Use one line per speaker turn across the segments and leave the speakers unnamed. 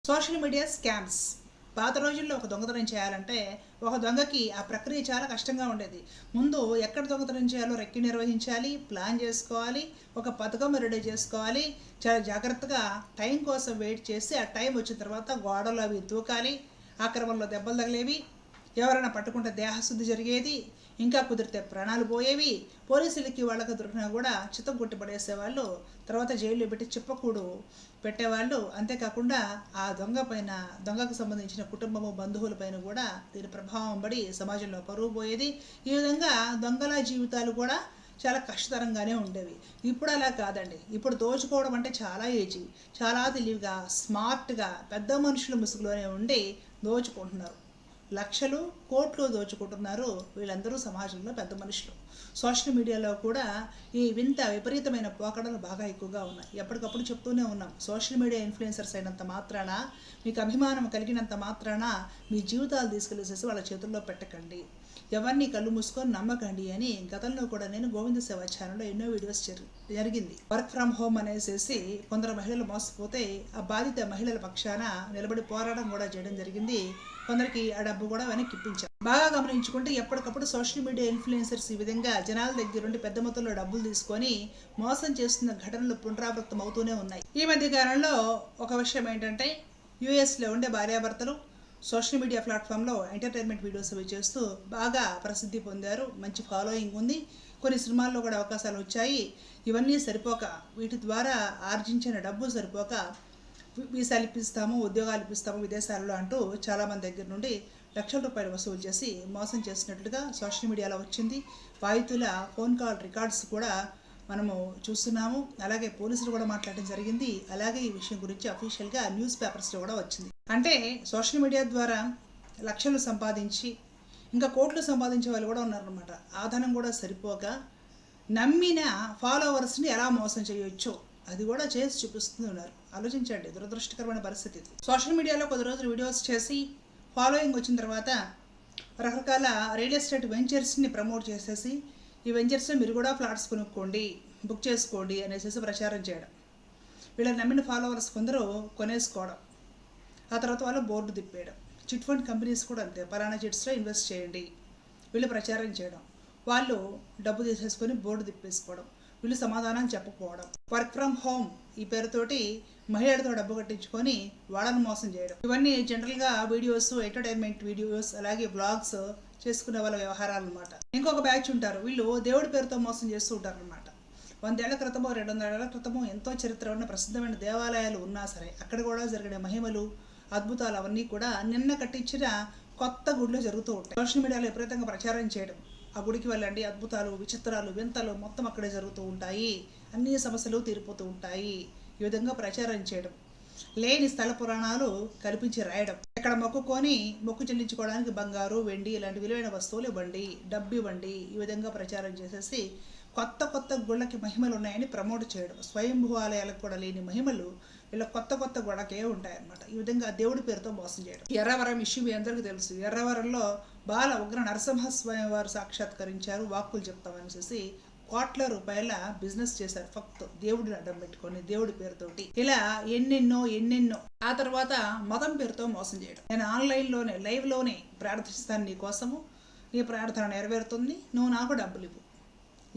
Social media scams. పాత రోజుల్లో ఒక దొంగతనం చేయాలంటే ఒక దొంగకి ఆ ప్రక్రియ చాలా కష్టంగా ఉండేది. ముందు ఎక్కడ దొంగతనం చేయాలో రెక్కి నిర్వహించాలి, ప్లాన్ చేసుకోవాలి, ఒక పథకం రెడీ చేసుకోవాలి, చాలా జాగ్రత్తగా టైం కోసం వెయిట్ చేసి ఆ టైం వచ్చిన తర్వాత గోడలు అవి దూకాలి, ఆక్రమణలో దెబ్బలు తగిలేవి, ఎవరైనా పట్టుకుంటే దేహశుద్ధి జరిగేది, ఇంకా కుదిరితే ప్రాణాలు పోయేవి, పోలీసులకి వాళ్ళకి దొరికినా కూడా చిత్తం కొట్టి పడేసేవాళ్ళు, తర్వాత జైల్లో పెట్టి చిప్పకూడు పెట్టేవాళ్ళు. అంతేకాకుండా ఆ దొంగ పైన, దొంగకు సంబంధించిన కుటుంబము బంధువుల పైన కూడా దీని ప్రభావం పడి సమాజంలో పరువు పోయేది. ఈ విధంగా దొంగల జీవితాలు కూడా చాలా కష్టతరంగానే ఉండేవి. ఇప్పుడు అలా కాదండి. ఇప్పుడు దోచుకోవడం అంటే చాలా ఈజీ, చాలా తెలివిగా, స్మార్ట్గా పెద్ద మనుషుల ముసుగులోనే ఉండి దోచుకుంటున్నారు. లక్షలు కోట్లు దోచుకుంటున్నారు వీళ్ళందరూ సమాజంలో పెద్ద మనుషులు. సోషల్ మీడియాలో కూడా ఈ వింత విపరీతమైన పోకడలు బాగా ఎక్కువగా ఉన్నాయి. ఎప్పటికప్పుడు చెప్తూనే ఉన్నాం, సోషల్ మీడియా ఇన్ఫ్లుయెన్సర్స్ అయినంత మాత్రాన, మీకు అభిమానం కలిగినంత మాత్రాన మీ జీవితాలు తీసుకెళ్ళేసేసి వాళ్ళ చేతుల్లో పెట్టకండి, ఎవరిని కళ్ళు మూసుకొని నమ్మకండి అని గతంలో కూడా నేను గోవింద సేవ ఛానల్లో ఎన్నో వీడియోస్ జరిగింది. వర్క్ ఫ్రమ్ హోమ్ అనేసి కొందరు మహిళలు మోసపోతే ఆ బాధిత మహిళల పక్షాన నిలబడి పోరాటం కూడా చేయడం జరిగింది. కొందరికి ఆ డబ్బు కూడా వెనక్కి ఇప్పించారు. బాగా గమనించుకుంటే ఎప్పటికప్పుడు సోషల్ మీడియా ఇన్ఫ్లుయెన్సర్స్ ఈ విధంగా జనాల దగ్గర నుండి పెద్ద మొత్తంలో డబ్బులు తీసుకొని మోసం చేస్తున్న ఘటనలు పునరావృతం అవుతూనే ఉన్నాయి. ఈ మధ్య కాలంలో ఒక విషయం ఏంటంటే, యుఎస్లో ఉండే భార్యాభర్తలు సోషల్ మీడియా ప్లాట్ఫామ్లో ఎంటర్టైన్మెంట్ వీడియోస్ అవి చేస్తూ బాగా ప్రసిద్ధి పొందారు. మంచి ఫాలోయింగ్ ఉంది. కొన్ని సినిమాల్లో కూడా అవకాశాలు వచ్చాయి. ఇవన్నీ సరిపోక, వీటి ద్వారా ఆర్జించిన డబ్బు సరిపోక వీసాలు ఇప్పిస్తాము, ఉద్యోగాలు ఇప్పిస్తాము విదేశాలలో అంటూ చాలామంది దగ్గర నుండి లక్షల రూపాయలు వసూలు చేసి మోసం చేసినట్లుగా సోషల్ మీడియాలో వచ్చింది. బాధితుల ఫోన్ కాల్ రికార్డ్స్ కూడా మనము చూస్తున్నాము. అలాగే పోలీసులు కూడా మాట్లాడడం జరిగింది. అలాగే ఈ విషయం గురించి అఫీషియల్గా న్యూస్ పేపర్స్లో కూడా వచ్చింది. అంటే సోషల్ మీడియా ద్వారా లక్షలు సంపాదించి ఇంకా కోట్లు సంపాదించే వాళ్ళు కూడా ఉన్నారనమాట. ఆధనం కూడా సరిపోక నమ్మిన ఫాలోవర్స్ని ఎలా మోసం చేయొచ్చు అది కూడా చేసి చూపిస్తున్నారు. ఆలోచించండి, దురదృష్టకరమైన పరిస్థితి. సోషల్ మీడియాలో కొద్ది రోజులు వీడియోస్ చేసి ఫాలోయింగ్ వచ్చిన తర్వాత రకరకాల రియల్ ఎస్టేట్ వెంచర్స్ని ప్రమోట్ చేసేసి ఈ వెంచర్స్లో మీరు కూడా ఫ్లాట్స్ కొనుక్కోండి, బుక్ చేసుకోండి అనేసి ప్రచారం చేయడం, వీళ్ళని నమ్మిన ఫాలోవర్స్ కొందరు కొనేసుకోవడం, ఆ తర్వాత వాళ్ళు బోర్డు తిప్పేయడం. చిట్ ఫండ్ కంపెనీస్ కూడా అంతే, పలానా చిట్స్లో ఇన్వెస్ట్ చేయండి వీళ్ళు ప్రచారం చేయడం, వాళ్ళు డబ్బు తీసేసుకొని బోర్డు తిప్పేసుకోవడం, వీళ్ళు సమాధానం చెప్పకపోవడం. వర్క్ ఫ్రమ్ హోమ్ ఈ పేరుతోటి మహిళలతో డబ్బు కట్టించుకొని వాళ్ళని మోసం చేయడం. ఇవన్నీ జనరల్గా వీడియోస్, ఎంటర్టైన్మెంట్ వీడియోస్, అలాగే బ్లాగ్స్ చేసుకునే వాళ్ళ వ్యవహారాలు అనమాట. ఇంకొక బ్యాచ్ ఉంటారు, వీళ్ళు దేవుడి పేరుతో మోసం చేస్తూ ఉంటారు అనమాట. 100 ఏళ్ల క్రితమో 200 ఏళ్ల క్రితమో ఎంతో చరిత్ర ఉన్న ప్రసిద్ధమైన దేవాలయాలు ఉన్నా సరే అక్కడ కూడా జరిగిన మహిమలు, అద్భుతాలు అవన్నీ కూడా నిన్న కట్టించిన కొత్త గుడిలో జరుగుతూ ఉంటాయి. సోషల్ మీడియాలో విపరీతంగా ప్రచారం చేయడం, ఆ గుడికి వెళ్ళండి, అద్భుతాలు, విచిత్రాలు, వింతలు మొత్తం అక్కడే జరుగుతూ ఉంటాయి, అన్ని సమస్యలు తీరిపోతూ ఉంటాయి, ఈ విధంగా ప్రచారం చేయడం, లేని స్థల పురాణాలు కల్పించి రాయడం, ఎక్కడ మొక్కుకొని మొక్కు చెల్లించుకోవడానికి బంగారు, వెండి ఇలాంటి విలువైన వస్తువులు ఇవ్వండి, డబ్బు ఇవ్వండి, ఈ విధంగా ప్రచారం చేసేసి కొత్త కొత్త గుళ్ళకి మహిమలు ఉన్నాయని ప్రమోట్ చేయడం. స్వయంభూ ఆలయాలకు కూడా లేని మహిమలు ఇలా కొత్త కొత్త గొడకే ఉంటాయన్నమాట. ఈ విధంగా దేవుడి పేరుతో మోసం చేయడం. ఎర్రవరం ఇష్యూ మీ అందరికీ తెలుసు. ఎర్రవరంలో బాల ఉగ్ర నరసింహస్వామి వారు సాక్షాత్కరించారు, వాక్కులు చెప్తామనేసి కోట్ల రూపాయల బిజినెస్ చేశారు ఫక్త్ దేవుడిని అడ్డం పెట్టుకొని దేవుడి పేరుతోటి. ఇలా ఎన్నెన్నో. ఆ తర్వాత మతం పేరుతో మోసం చేయడం. నేను ఆన్లైన్లోనే లైవ్లోనే ప్రార్థిస్తాను నీ కోసము, నీ ప్రార్థన నెరవేరుతుంది, నువ్వు నాకు డబ్బులు ఇవ్వు,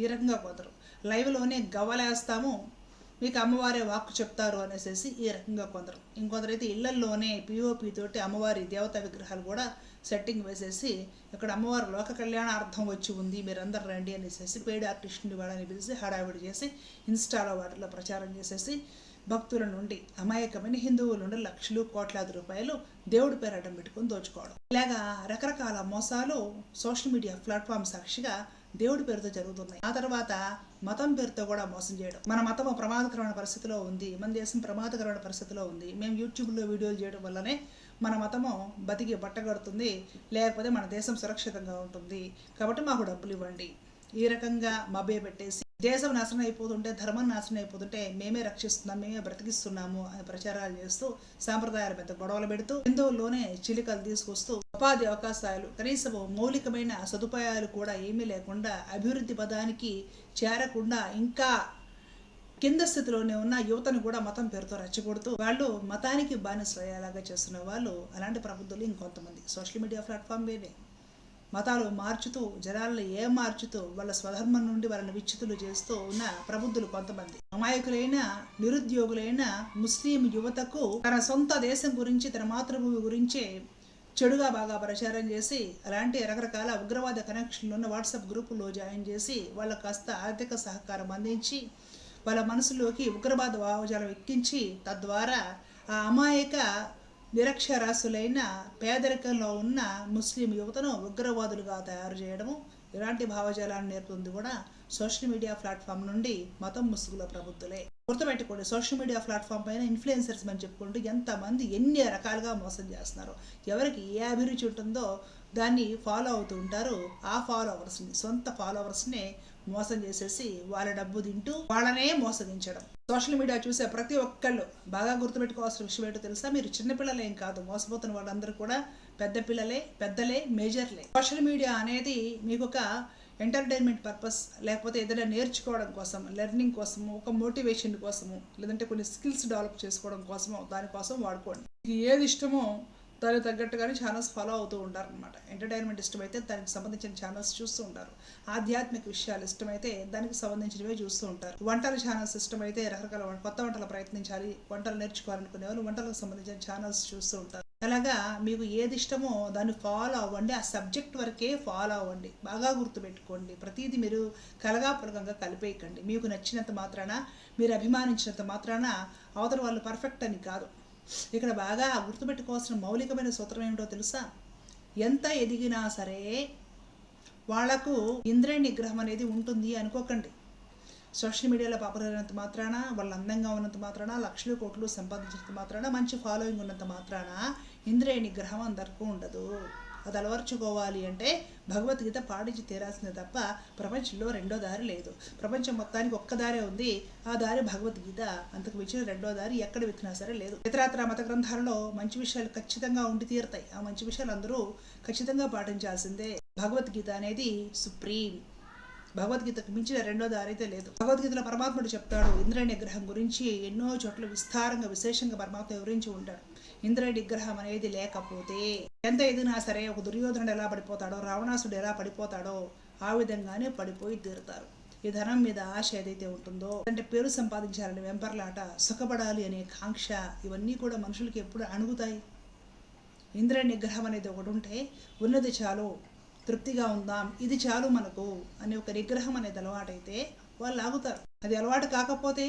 ఈ రకంగా కొందరు. లైవ్లోనే గవ్వలేస్తాము, మీకు అమ్మవారే వాక్కు చెప్తారు అనేసి ఈ రకంగా కొందరు. ఇంకొందరైతే ఇళ్లల్లోనే పిఓపి తోటి అమ్మవారి దేవతా విగ్రహాలు కూడా సెట్టింగ్ వేసేసి ఇక్కడ అమ్మవారు లోక కళ్యాణార్థం వచ్చి ఉంది, మీరందరూ రండి అనేసి పెయిడ్ ఆర్టిస్ట్ని వాళ్ళని పిలిచి హడావిడి చేసి ఇన్స్టాలో వాటిలో ప్రచారం చేసేసి భక్తుల నుండి, అమాయకమైన హిందువుల నుండి లక్షలు కోట్లాది రూపాయలు దేవుడి పేరు అడ్డం పెట్టుకొని దోచుకోవడం. ఇలాగా రకరకాల మోసాలు సోషల్ మీడియా ప్లాట్ఫామ్ సాక్షిగా దేవుడి పేరుతో జరుగుతున్నాయి. ఆ తర్వాత మతం పేరుతో కూడా మోసం చేయడం. మన మతం ప్రమాదకరమైన పరిస్థితిలో ఉంది, మన దేశం ప్రమాదకరమైన పరిస్థితిలో ఉంది, మేము యూట్యూబ్లో వీడియోలు చేయడం వల్లనే మన మతము బతికి బట్టగడుతుంది, లేకపోతే మన దేశం సురక్షితంగా ఉంటుంది, కాబట్టి మాకు డబ్బులు ఇవ్వండి, ఈ రకంగా మభ్య పెట్టేసి దేశం నాశనం అయిపోతుంటే, ధర్మం నాశనం అయిపోతుంటే మేమే రక్షిస్తున్నాం, మేమే బ్రతికిస్తున్నాము అని ప్రచారాలు చేస్తూ సాంప్రదాయాల పెద్ద గొడవలు పెడుతూ హిందువుల్లోనే చిలికలు తీసుకొస్తూ ఉపాధి అవకాశాలు, కనీసం మౌలికమైన సదుపాయాలు కూడా ఏమీ లేకుండా అభివృద్ధి పదానికి చేరకుండా ఇంకా కింద స్థితిలోనే ఉన్న యువతను కూడా మతం పేరుతో రెచ్చగొడుతూ వాళ్ళు మతానికి బానిసలు అయ్యేలాగా చేస్తున్న వాళ్ళు అలాంటి ప్రబుద్ధులు ఇంకొంతమంది సోషల్ మీడియా ప్లాట్ఫామ్ మీదే మతాలు మార్చుతూ జనాలను మార్చుతూ వాళ్ళ స్వధర్మం నుండి వాళ్ళని విచ్ఛితులు చేస్తూ ఉన్న ప్రబుద్ధులు కొంతమంది. అమాయకులైన నిరుద్యోగులైన ముస్లిం యువతకు తన సొంత దేశం గురించి తన మాతృభూమి గురించే చెడుగా బాగా ప్రచారం చేసి అలాంటి రకరకాల ఉగ్రవాద కనెక్షన్లు ఉన్న వాట్సాప్ గ్రూపుల్లో జాయిన్ చేసి వాళ్ళకు కాస్త ఆర్థిక సహకారం అందించి వాళ్ళ మనసులోకి ఉగ్రవాద భావజాలం ఎక్కించి తద్వారా ఆ అమాయక నిరక్షరాస్యులైన పేదరికంలో ఉన్న ముస్లిం యువతను ఉగ్రవాదులుగా తయారు చేయడము ఇలాంటి భావజాలాన్ని నేర్పుతుంది కూడా సోషల్ మీడియా ప్లాట్ఫామ్ నుండి మతం ముసుగుల ప్రబుద్ధులే. గుర్తుపెట్టుకోండి, సోషల్ మీడియా ప్లాట్ఫామ్ పైన ఇన్ఫ్లుయెన్సర్స్ అని చెప్పుకుంటూ ఎంతమంది ఎన్ని రకాలుగా మోసం చేస్తున్నారు. ఎవరికి ఏ అభిరుచి ఉంటుందో దాన్ని ఫాలో అవుతూ ఉంటారు. ఆ ఫాలోవర్స్ని సొంత ఫాలోవర్స్ని మోసం చేసేసి వాళ్ళ డబ్బు తింటూ వాళ్ళనే మోసగించడం. సోషల్ మీడియా చూసే ప్రతి ఒక్కళ్ళు బాగా గుర్తుపెట్టుకోవాల్సిన విషయం ఏంటో తెలుసా? మీరు చిన్నపిల్లలేం కాదు, మోసపోతున్న వాళ్ళందరూ కూడా పెద్ద పిల్లలే, పెద్దలే, మేజర్లే. సోషల్ మీడియా అనేది మీకు ఒక ఎంటర్టైన్మెంట్ పర్పస్ లేకపోతే ఏదైనా నేర్చుకోవడం కోసం, లెర్నింగ్ కోసము, ఒక మోటివేషన్ కోసము, లేదంటే కొన్ని స్కిల్స్ డెవలప్ చేసుకోవడం కోసము దానికోసం వాడుకోండి. ఏది ఇష్టమో దానికి తగ్గట్టుగానే ఛానల్స్ ఫాలో అవుతూ ఉంటారు అనమాట. ఎంటర్టైన్మెంట్ ఇష్టమైతే దానికి సంబంధించిన ఛానల్స్ చూస్తూ ఉంటారు. ఆధ్యాత్మిక విషయాలు ఇష్టమైతే దానికి సంబంధించినవే చూస్తూ ఉంటారు. వంటల ఛానల్స్ ఇష్టమైతే రకరకాల కొత్త వంటలు ప్రయత్నించాలి, వంటలు నేర్చుకోవాలనుకునే వాళ్ళు వంటలకు సంబంధించిన ఛానల్స్ చూస్తూ ఉంటారు. అలాగా మీకు ఏది ఇష్టమో దాన్ని ఫాలో అవ్వండి, ఆ సబ్జెక్ట్ వరకే ఫాలో అవ్వండి. బాగా గుర్తుపెట్టుకోండి, ప్రతిదీ మీరు కలగాపులకంగా కలిపేయకండి. మీకు నచ్చినంత మాత్రాన, మీరు అభిమానించినంత మాత్రాన అవతల వాళ్ళు పర్ఫెక్ట్ అని కాదు. ఇక్కడ బాగా గుర్తుపెట్టుకోవాల్సిన మౌలికమైన సూత్రం ఏమిటో తెలుసా? ఎంత ఎదిగినా సరే వాళ్లకు ఇంద్రియ నిగ్రహం అనేది ఉంటుంది అనుకోకండి. సోషల్ మీడియాలో పాపులర్ అయినంత మాత్రాన, వాళ్ళు అందంగా ఉన్నంత మాత్రాన, లక్షలు కోట్లు సంపాదించినంత మాత్రాన, మంచి ఫాలోయింగ్ ఉన్నంత మాత్రాన ఇంద్రియ నిగ్రహం అందరికీ ఉండదు. అది అలవర్చుకోవాలి అంటే భగవద్గీత పాటించి తీరాల్సిందే తప్ప ప్రపంచంలో రెండో దారి లేదు. ప్రపంచం మొత్తానికి ఒక్క దారే ఉంది, ఆ దారి భగవద్గీత. అంతకు మించిన రెండో దారి ఎక్కడ వెతికినా సరే లేదు. ఇతరాతర మత గ్రంథాలలో మంచి విషయాలు ఖచ్చితంగా ఉండి తీరుతాయి. ఆ మంచి విషయాలు అందరూ ఖచ్చితంగా పాటించాల్సిందే. భగవద్గీత అనేది సుప్రీం. భగవద్గీతకు మించిన రెండో దారి అయితే లేదు. భగవద్గీతలో పరమాత్ముడు చెప్తాడు ఇంద్రియ నిగ్రహం గురించి ఎన్నో చోట్ల విస్తారంగా విశేషంగా పరమాత్మ వివరించి ఉంటాడు. ఇంద్రియ నిగ్రహం అనేది లేకపోతే ఎంత ఎదిగినా సరే ఒక దుర్యోధనుడు ఎలా పడిపోతాడో, రావణాసుడు ఎలా పడిపోతాడో ఆ విధంగానే పడిపోయి తీరుతారు. ఈ ధనం మీద ఆశ ఏదైతే ఉంటుందో, అంటే పేరు సంపాదించాలని వెంపర్లాట, సుఖపడాలి అనే కాంక్ష, ఇవన్నీ కూడా మనుషులకి ఎప్పుడు అణుగుతాయి. ఇంద్రియ నిగ్రహం అనేది ఒకటి ఉంటే ఉన్నది చాలు, తృప్తిగా ఉందాం, ఇది చాలు మనకు అనే ఒక నిగ్రహం అనేది అలవాటైతే వాళ్ళు ఆగుతారు. అది అలవాటు కాకపోతే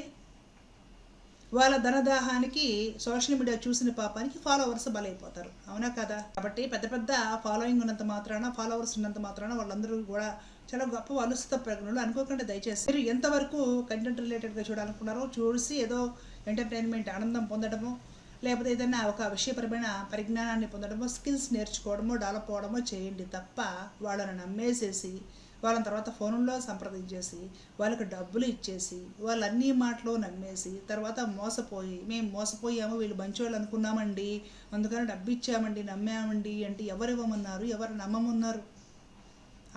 వాళ్ళ ధనదాహానికి, సోషల్ మీడియా చూసిన పాపానికి ఫాలోవర్స్ బలైపోతారు. అవునా కదా? కాబట్టి పెద్ద పెద్ద ఫాలోయింగ్ ఉన్నంత మాత్రాన, ఫాలోవర్స్ ఉన్నంత మాత్రాన వాళ్ళందరూ కూడా చాలా గొప్ప వలుస్త ప్రజ్ఞలు అనుకోకుండా దయచేసి. మీరు ఎంతవరకు కంటెంట్ రిలేటెడ్గా చూడాలనుకున్నారో చూసి ఏదో ఎంటర్టైన్మెంట్ ఆనందం పొందడమో, లేకపోతే ఏదైనా ఒక విషయపరమైన పరిజ్ఞానాన్ని పొందడమో, స్కిల్స్ నేర్చుకోవడమో, డెవలప్ అవ్వడమో చేయండి తప్ప వాళ్ళని నమ్మేసేసి వాళ్ళని తర్వాత ఫోన్లో సంప్రదించేసి వాళ్ళకి డబ్బులు ఇచ్చేసి వాళ్ళన్నీ మాటలు నమ్మేసి తర్వాత మోసపోయి, మేము మోసపోయాము, వీళ్ళు మంచోళ్ళు అనుకున్నామండి, అందుకని డబ్బు ఇచ్చామండి, నమ్మామండి అంటే ఎవరు ఇవ్వమన్నారు, ఎవరు నమ్మమన్నారు?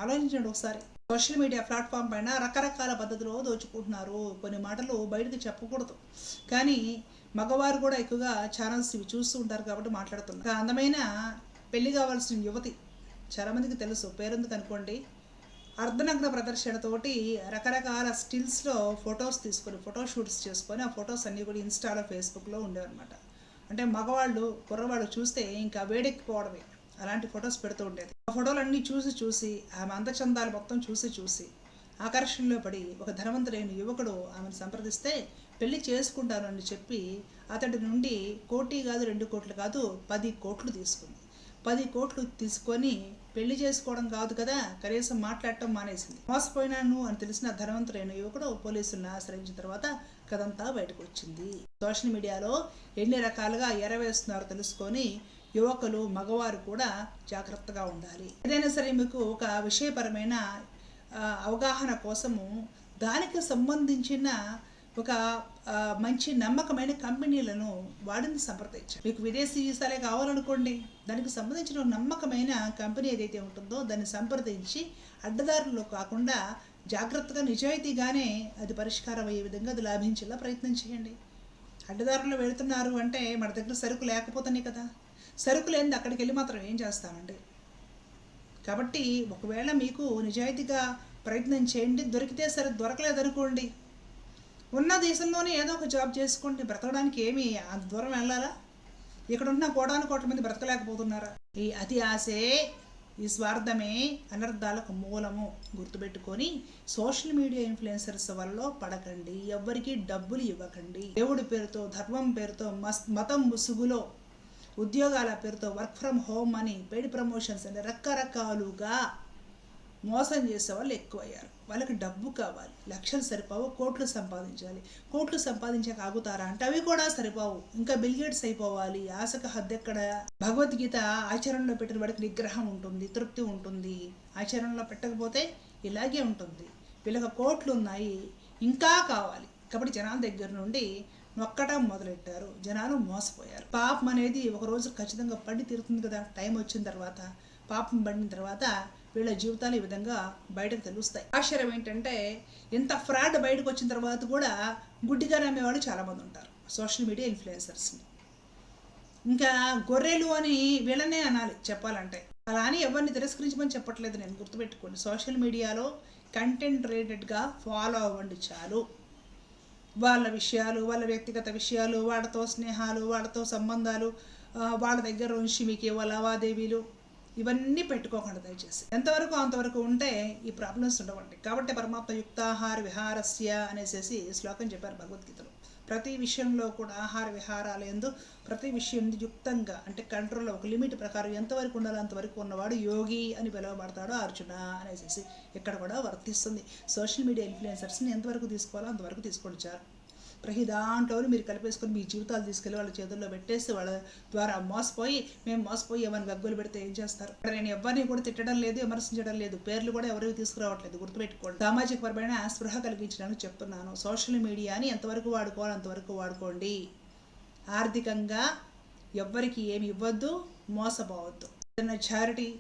ఆలోచించండి ఒకసారి. సోషల్ మీడియా ప్లాట్ఫామ్ పైన రకరకాల పద్ధతిలో దోచుకుంటున్నారు. కొన్ని మాటలు బయటకు చెప్పకూడదు, కానీ మగవారు కూడా ఎక్కువగా ఛానల్స్ ఇవి చూస్తూ ఉంటారు కాబట్టి మాట్లాడుతున్నారు. ఒక అందమైన పెళ్లి కావాల్సిన యువతి, చాలామందికి తెలుసు, పేరెందుకు అనుకోండి, అర్ధనగ్న ప్రదర్శనతోటి రకరకాల స్టిల్స్లో ఫొటోస్ తీసుకొని ఫోటోషూట్స్ చేసుకొని ఆ ఫొటోస్ అన్నీ కూడా ఇన్స్టాలో, ఫేస్బుక్లో ఉండేవన్నమాట. అంటే మగవాళ్ళు, కుర్రవాళ్ళు చూస్తే ఇంకా వేడెక్కిపోవడమే, అలాంటి ఫొటోస్ పెడుతూ ఉండేది. ఆ ఫోటోలన్నీ చూసి ఆమె అందచందాలు మొత్తం చూసి ఆకర్షణలో పడి ఒక ధనవంతుడైన యువకుడు ఆమెను సంప్రదిస్తే పెళ్లి చేసుకుంటాను అని చెప్పి అతడి నుండి 1 కోటి కాదు, 2 కోట్లు కాదు, 10 కోట్లు తీసుకుంది. 10 కోట్లు తీసుకొని పెళ్లి చేసుకోవడం కాదు కదా, కనీసం మాట్లాడటం మానేసింది. మోసపోయినాను అని తెలిసిన ధనవంతుడైన యువకుడు పోలీసులను ఆశ్రయించిన తర్వాత కథంతా బయటకు వచ్చింది. సోషల్ మీడియాలో ఎన్ని రకాలుగా ఎరవేస్తున్నారో తెలుసుకొని యువకులు, మగవారు కూడా జాగ్రత్తగా ఉండాలి. ఏదైనా సరే మీకు ఒక విషయపరమైన అవగాహన కోసము దానికి సంబంధించిన ఒక మంచి నమ్మకమైన కంపెనీలను వాడిని సంప్రదించాలి. మీకు విదేశీ వీసాలే కావాలనుకోండి, దానికి సంబంధించిన నమ్మకమైన కంపెనీ ఏదైతే ఉంటుందో దాన్ని సంప్రదించి అడ్డదారుల్లో కాకుండా జాగ్రత్తగా నిజాయితీగానే అది పరిష్కారం అయ్యే విధంగా అది లాభించేలా ప్రయత్నం చేయండి. అడ్డదారుల్లో వెళుతున్నారు అంటే మన దగ్గర సరుకు లేకపోతేనే కదా. సరుకు లేనిది అక్కడికి వెళ్ళి మాత్రం ఏం చేస్తామండి. కాబట్టి ఒకవేళ మీకు నిజాయితీగా ప్రయత్నం చేయండి. దొరికితే సరే, దొరకలేదనుకోండి ఉన్న దేశంలోనే ఏదో ఒక జాబ్ చేసుకోండి. బ్రతకడానికి ఏమి అంత దూరం వెళ్ళాలా? ఇక్కడ ఉన్న కోటాను మంది బ్రతకలేకపోతున్నారా? ఈ అతి ఆశే, ఈ స్వార్థమే అనర్థాలకు మూలము. గుర్తుపెట్టుకొని సోషల్ మీడియా ఇన్ఫ్లుయెన్సర్స్ వల్ల పడకండి. ఎవ్వరికీ డబ్బులు ఇవ్వకండి. దేవుడి పేరుతో, ధర్మం పేరుతో, మతం ముసుగులో, ఉద్యోగాల పేరుతో వర్క్ ఫ్రమ్ హోమ్ అని, పెయిడ్ ప్రమోషన్స్ అని రకరకాలుగా మోసం చేసే వాళ్ళు ఎక్కువయ్యారు. వాళ్ళకి డబ్బు కావాలి, లక్షలు సరిపోవు, కోట్లు సంపాదించాలి. కోట్లు సంపాదించాక ఆగుతారా అంటే అవి కూడా సరిపోవు, ఇంకా బిల్గేట్స్ అయిపోవాలి. ఆశకు హద్దెక్కడ? భగవద్గీత ఆచరణలో పెట్టిన వాడికి నిగ్రహం ఉంటుంది, తృప్తి ఉంటుంది. ఆచరణలో పెట్టకపోతే ఇలాగే ఉంటుంది. వీళ్ళకి కోట్లు ఉన్నాయి, ఇంకా కావాలి. కాబట్టి జనాల దగ్గర నుండి నొక్కటం మొదలెట్టారు. జనాలు మోసపోయారు. పాపం అనేది ఒకరోజు ఖచ్చితంగా పడి తీరుతుంది కదా. టైం వచ్చిన తర్వాత, పాపం పడిన తర్వాత వీళ్ళ జీవితాలు ఈ విధంగా బయటకు తెలుస్తాయి. ఆశ్చర్యం ఏంటంటే ఇంత ఫ్రాడ్ బయటకు వచ్చిన తర్వాత కూడా గుడ్డిగా నమ్మేవాళ్ళు చాలామంది ఉంటారు సోషల్ మీడియా ఇన్ఫ్లుయెన్సర్స్ని. ఇంకా గొర్రెలు అని వీళ్ళనే అనాలి చెప్పాలంటే. అలా అని ఎవరిని తిరస్కరించమని చెప్పట్లేదు నేను, గుర్తుపెట్టుకోండి. సోషల్ మీడియాలో కంటెంట్ రిలేటెడ్గా ఫాలో అవ్వండి చాలు. వాళ్ళ విషయాలు, వాళ్ళ వ్యక్తిగత విషయాలు, వాళ్ళతో స్నేహాలు, వాళ్ళతో సంబంధాలు, వాళ్ళ దగ్గర నుంచి మీకు ఇవ్వ లావాదేవీలు ఇవన్నీ పెట్టుకోకండి దయచేసి. ఎంతవరకు అంతవరకు ఉంటే ఈ ప్రాబ్లమ్స్ ఉండవండి. కాబట్టి పరమాత్మ యుక్తాహార విహారస్య అనేసి శ్లోకం చెప్పారు భగవద్గీతలో. ప్రతి విషయంలో కూడా ఆహార విహారాలు ఎందు ప్రతి విషయం యుక్తంగా, అంటే కంట్రోల్లో, ఒక లిమిట్ ప్రకారం ఎంతవరకు ఉండాలో అంతవరకు ఉన్నవాడు యోగి అని పిలువబడతాడు అర్జున అనేసి ఇక్కడ కూడా వర్తిస్తుంది. సోషల్ మీడియా ఇన్ఫ్లుయెన్సర్స్ని ఎంతవరకు తీసుకోవాలో అంతవరకు తీసుకోండి చాలు. ప్రతి దాంట్లో మీరు కలిపేసుకొని మీ జీవితాలు తీసుకెళ్ళి వాళ్ళ చేతుల్లో పెట్టేసి వాళ్ళ ద్వారా మేము మోసపోయి ఏమైనా గగ్గోలు పెడితే ఏం చేస్తారు? నేను ఎవరిని కూడా తిట్టడం లేదు, విమర్శించడం లేదు, పేర్లు కూడా ఎవరికి తీసుకురావట్లేదు. గుర్తుపెట్టుకోండి. సామాజిక పరమైన స్పృహ కలిగించడానికి చెప్తున్నాను. సోషల్ మీడియాని ఎంతవరకు వాడుకోవాలో అంతవరకు వాడుకోండి. ఆర్థికంగా ఎవ్వరికి ఏమి ఇవ్వద్దు, మోసపోవద్దు. ఏదైనా చారిటీ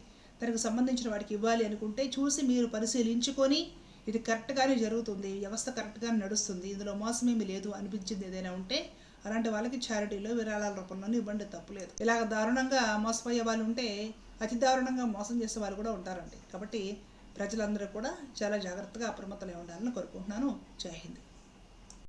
తనకు సంబంధించిన వాడికి ఇవ్వాలి అనుకుంటే చూసి మీరు పరిశీలించుకొని ఇది కరెక్ట్గానే జరుగుతుంది, వ్యవస్థ కరెక్ట్గానే నడుస్తుంది, ఇందులో మోసమేమి లేదు అనిపించింది ఏదైనా ఉంటే అలాంటి వాళ్ళకి చారిటీలో విరాళాల రూపంలోనే ఇవ్వండి, తప్పులేదు. ఇలాగ దారుణంగా మోసపోయే వాళ్ళు ఉంటే అతి దారుణంగా మోసం చేసే వాళ్ళు కూడా ఉంటారండి. కాబట్టి ప్రజలందరూ కూడా చాలా జాగ్రత్తగా అప్రమత్తమై ఉండాలని కోరుకుంటున్నాను. జై హింద్.